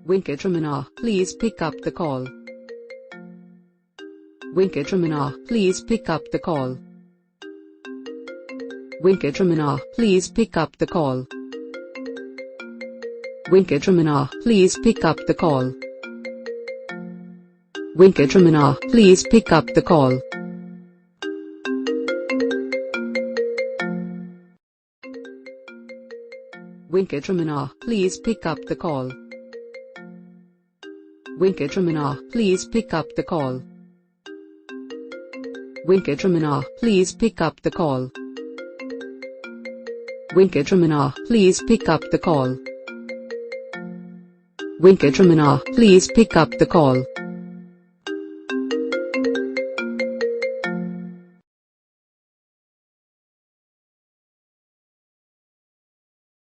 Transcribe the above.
Venkataramana, please pick up the call. Venkataramana, please pick up the call. Venkataramana, please pick up the call. Venkataramana, please pick up the call. Venkataramana, please pick up the call. Venkataramana, please pick up the call. Venkataramana, please pick up the call. Venkataramana, please pick up the call. Venkataramana, please pick up the call. Venkataramana, please pick up the call.